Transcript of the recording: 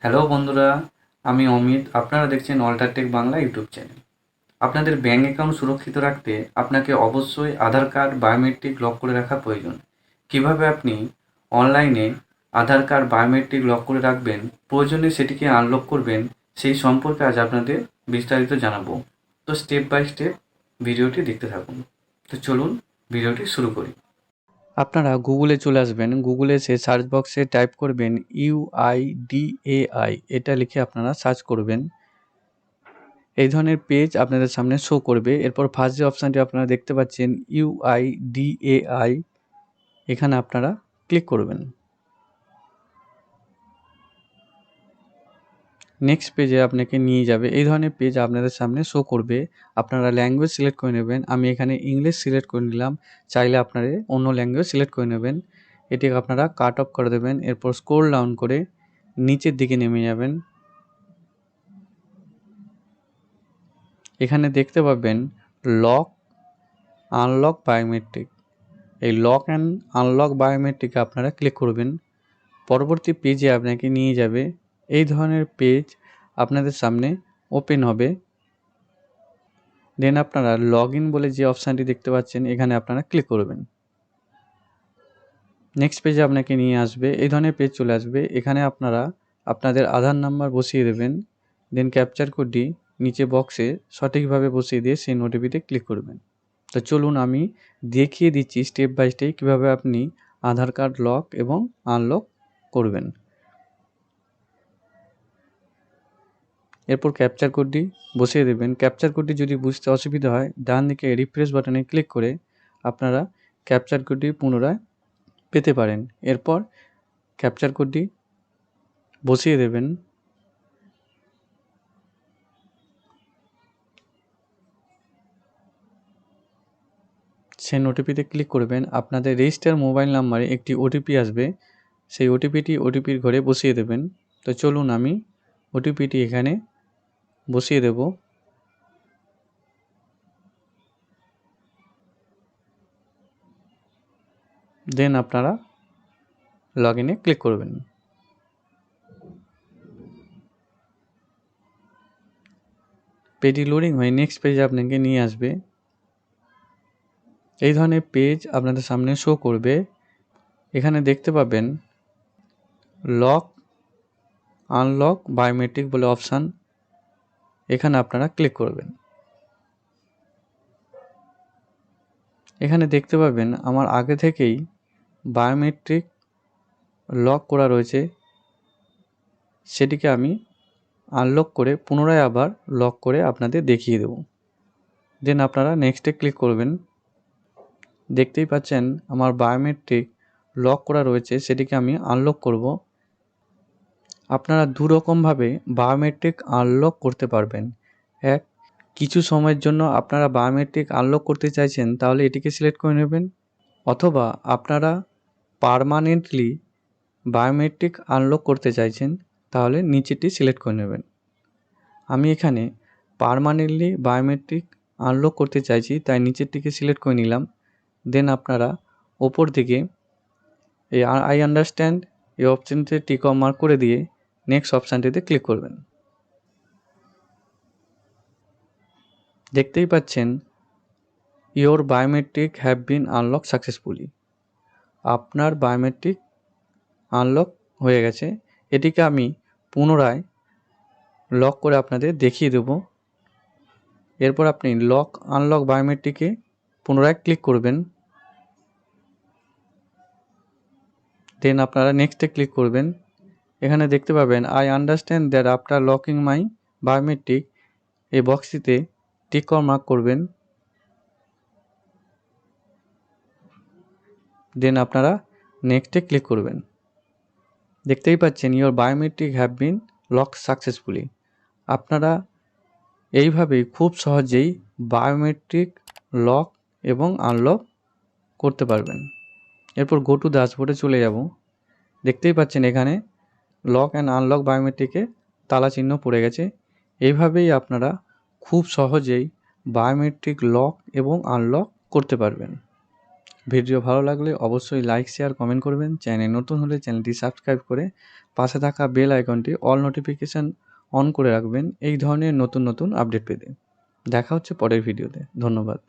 Hello বন্ধুরা, আমি অমিত। আপনারা দেখছেন অল্টারটেক বাংলা ইউটিউব চ্যানেল। আপনাদের ব্যাঙ্ক অ্যাকাউন্ট সুরক্ষিত রাখতে আপনাকে অবশ্যই আধার কার্ড বায়োমেট্রিক লক করে রাখা প্রয়োজন। কিভাবে আপনি অনলাইনে আধার কার্ড বায়োমেট্রিক লক করে রাখবেন, প্রয়োজনে সেটিকে আনলক করবেন, সেই সম্পর্কে আজ আপনাদের বিস্তারিত জানাবো। তো স্টেপ বাই স্টেপ ভিডিওটি দেখতে থাকুন। তো চলুন ভিডিওটি শুরু করি। আপনারা গুগলে চলে আসবেন। গুগলে এসে সার্চ বক্সে টাইপ করবেন UIDAI, এটা লিখে আপনারা সার্চ করবেন। এই ধরনের পেজ আপনাদের সামনে শো করবে। এরপর ফার্স্ট যে অপশানটি আপনারা দেখতে পাচ্ছেন UIDAI, এখানে আপনারা ক্লিক করবেন। নেক্সট পেজে আপনাকে নিয়ে যাবে। এই ধরনের পেজ আপনাদের সামনে শো করবে। আপনারা ল্যাঙ্গুয়েজ সিলেক্ট করে নেবেন। আমি এখানে ইংলিশ সিলেক্ট করে নিলাম। চাইলে আপনারা অন্য ল্যাঙ্গুয়েজ সিলেক্ট করে নেবেন। এটিকে আপনারা কাট অফ করে দেবেন। এরপর স্ক্রল ডাউন করে নিচের দিকে নেমে যাবেন। এখানে দেখতে পাবেন লক আনলক বায়োমেট্রিক। এই লক অ্যান্ড আনলক বায়োমেট্রিকে আপনারা ক্লিক করবেন। পরবর্তী পেজে আপনাকে নিয়ে যাবে। এই ধরনের পেজ আপনাদের সামনে ওপেন হবে। দেন আপনারা লগ ইন বলে যে অপশানটি দেখতে পাচ্ছেন, এখানে আপনারা ক্লিক করবেন। নেক্সট পেজে আপনাকে নিয়ে আসবে। এই ধরনের পেজ চলে আসবে। এখানে আপনারা আপনাদের আধার নাম্বার বসিয়ে দেবেন। দেন ক্যাপচার কোডটি নিচে বক্সে সঠিকভাবে বসিয়ে দিয়ে সেই ওটিপিতে ক্লিক করবেন। তো চলুন আমি দেখিয়ে দিচ্ছি স্টেপ বাই স্টেপ কীভাবে আপনি আধার কার্ড লক এবং আনলক করবেন। এরপর ক্যাপচার কোডটি বসিয়ে দেবেন। ক্যাপচার কোডটি যদি বুঝতে অসুবিধা হয়, ডান দিকে রিফ্রেশ বাটনে ক্লিক করে আপনারা ক্যাপচার কোডটি পুনরায় পেতে পারেন। এরপর ক্যাপচার কোডটি বসিয়ে দেবেন। সেন্ড ওটিপিতে ক্লিক করবেন। আপনাদের রেজিস্টার মোবাইল নাম্বারে একটি ওটিপি আসবে। সেই ওটিপির ঘরে বসিয়ে দেবেন। তো চলুন আমি ওটিপিটি এখানে বসিয়ে দেব। দেন আপনারা লগ ইনে ক্লিক করবেন। পেজটি লোডিং হয়ে নেক্সট পেজে আপনাকে নিয়ে আসবে। এই ধরনের পেজ আপনাদের সামনে শো করবে। এখানে দেখতে পাবেন লক আনলক বায়োমেট্রিক বলে অপশান, এখানে আপনারা ক্লিক করবেন। এখানে দেখতে পাবেন আমার আগে থেকেই বায়োমেট্রিক লক করা রয়েছে, সেটিকে আমি আনলক করে পুনরায় আবার লক করে আপনাদের দেখিয়ে দেব। দেন আপনারা নেক্সটে ক্লিক করবেন। দেখতেই পাচ্ছেন আমার বায়োমেট্রিক লক করা রয়েছে, সেটিকে আমি আনলক করব। আপনারা দুরকমভাবে বায়োমেট্রিক আনলক করতে পারবেন। এক, কিছু সময়ের জন্য আপনারা বায়োমেট্রিক আনলক করতে চাইছেন, তাহলে এটিকে সিলেক্ট করে নেবেন। অথবা আপনারা পার্মানেন্টলি বায়োমেট্রিক আনলক করতে চাইছেন, তাহলে নিচেরটি সিলেক্ট করে নেবেন। আমি এখানে পার্মানেন্টলি বায়োমেট্রিক আনলক করতে চাইছি, তাই নিচেরটিকে সিলেক্ট করে নিলাম। দেন আপনারা ওপর দিকে এই আই আন্ডারস্ট্যান্ড এই অপশানটিতে টিক মার্ক করে দিয়ে নেক্সট অপশানটিতে ক্লিক করবেন। দেখতেই পাচ্ছেন your biometric have been unlock successfully. আপনার বায়োমেট্রিক আনলক হয়ে গেছে। এটিকে আমি পুনরায় লক করে আপনাদের দেখিয়ে দেব। এরপর আপনি লক আনলক বায়োমেট্রিকে পুনরায় ক্লিক করবেন। দেন আপনারা নেক্সটে ক্লিক করবেন। এখানে দেখতে পাবেন I understand that after locking my biometric, এই বক্সটিতে টিক মার্ক করবেন। দেন আপনারা নেক্সটে ক্লিক করবেন। দেখতেই পাচ্ছেন your biometric have been lock successfully. আপনারা এইভাবেই খুব সহজেই বায়োমেট্রিক লক এবং আনলক করতে পারবেন। এরপর গো টু ড্যাশবোর্ডে চলে যাব। দেখতেই পাচ্ছেন এখানে লক অ্যান্ড আনলক বায়োমেট্রিকে তালা চিহ্ন পড়ে গেছে। এইভাবেই আপনারা খুব সহজেই বায়োমেট্রিক লক এবং আনলক করতে পারবেন। ভিডিও ভালো লাগলে অবশ্যই লাইক শেয়ার কমেন্ট করবেন। চ্যানেল নতুন হলে চ্যানেলটি সাবস্ক্রাইব করে পাশে থাকা বেল আইকনটি অল নোটিফিকেশান অন করে রাখবেন এই ধরনের নতুন নতুন আপডেট পেতে। দেখা হচ্ছে পরের ভিডিওতে। ধন্যবাদ।